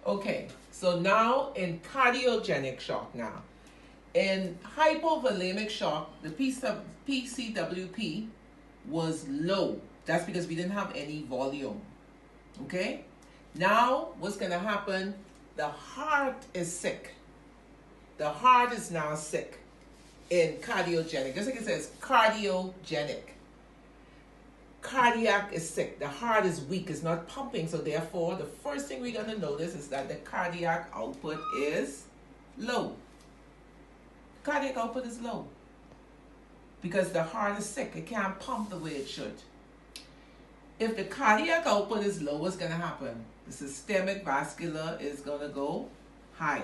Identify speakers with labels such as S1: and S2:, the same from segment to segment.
S1: Okay, so now in cardiogenic shock now. In hypovolemic shock, the PCWP was low. That's because we didn't have any volume. Okay? Now, what's going to happen? The heart is sick. The heart is now sick in cardiogenic. Just like it says, cardiogenic. Cardiac is sick. The heart is weak. It's not pumping. So therefore, the first thing we're going to notice is that the cardiac output is low. Cardiac output is low because the heart is sick. It can't pump the way it should. If the cardiac output is low, what's going to happen? The systemic vascular is going to go high.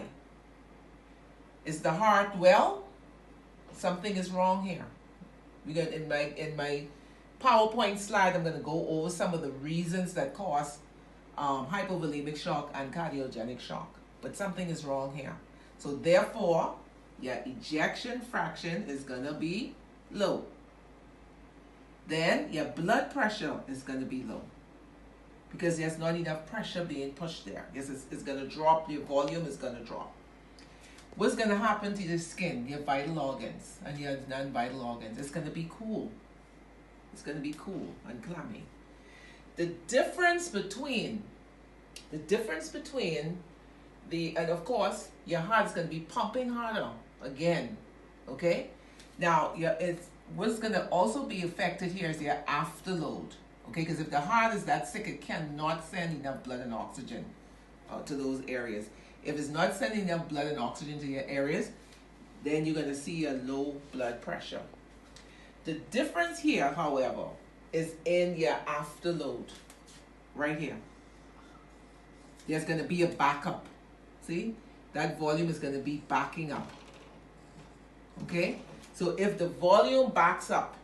S1: Is the heart well? Something is wrong here. We got in my PowerPoint slide, I'm going to go over some of the reasons that cause hypovolemic shock and cardiogenic shock. But something is wrong here. So therefore, your ejection fraction is going to be low. Then your blood pressure is going to be low because there's not enough pressure being pushed there. Yes, it's going to drop. Your volume is going to drop. What's going to happen to your skin, your vital organs, and your non-vital organs? It's going to be cool. It's going to be cool and clammy. The difference between and of course, your heart is going to be pumping harder again. Okay? Now, what's going to also be affected here is your afterload. Okay? Because if the heart is that sick, it cannot send enough blood and oxygen to those areas. If it's not sending enough blood and oxygen to your areas, then you're going to see a low blood pressure. The difference here, however, is in your afterload. Right here. There's going to be a backup. See? That volume is going to be backing up. Okay? So if the volume backs up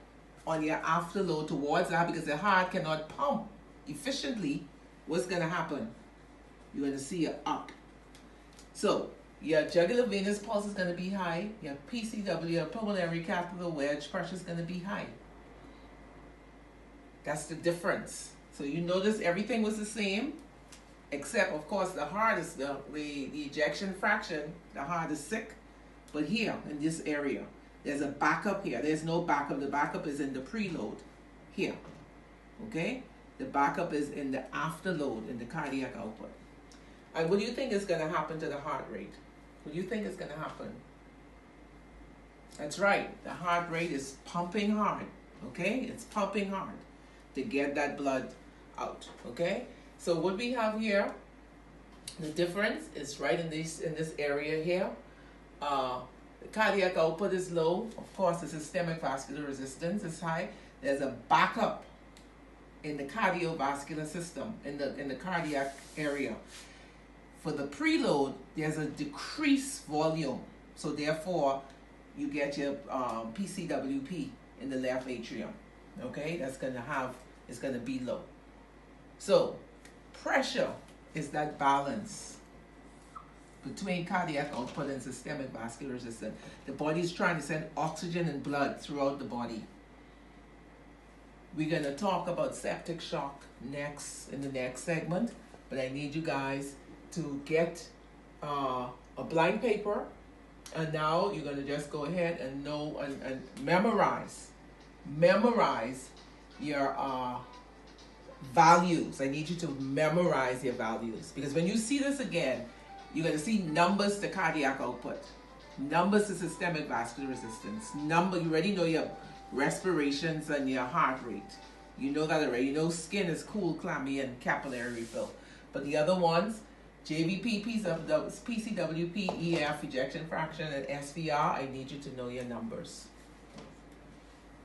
S1: on your afterload towards that, because the heart cannot pump efficiently, what's going to happen? You're going to see an up. So your jugular venous pulse is going to be high. Your PCW, your pulmonary catheter wedge pressure is going to be high. That's the difference. So you notice everything was the same, except, of course, the heart is the ejection fraction. The heart is sick. But here, in this area, there's a backup here. There's no backup. The backup is in the preload here. Okay? The backup is in the afterload, in the cardiac output. And what do you think is going to happen to the heart rate? What do you think is going to happen? That's right. The heart rate is pumping hard. Okay? It's pumping hard to get that blood out. Okay? So what we have here, the difference is right in this area here. The cardiac output is low. Of course, the systemic vascular resistance is high. There's a backup in the cardiovascular system, in the cardiac area. For the preload, there's a decreased volume. So therefore, you get your PCWP in the left atrium. Okay, it's going to be low. So pressure is that balance between cardiac output and systemic vascular resistance. The body is trying to send oxygen and blood throughout the body. We're going to talk about septic shock next in the next segment, but I need you guys to get a blank paper, and now you're going to just go ahead and know and memorize your values. I need you to memorize your values, because when you see this again, you're going to see numbers to cardiac output, numbers to systemic vascular resistance, you already know your respirations and your heart rate. You know that already. You know skin is cool, clammy, and capillary refill. But the other ones, JVP, PCWP, EF, ejection fraction, and SVR, I need you to know your numbers.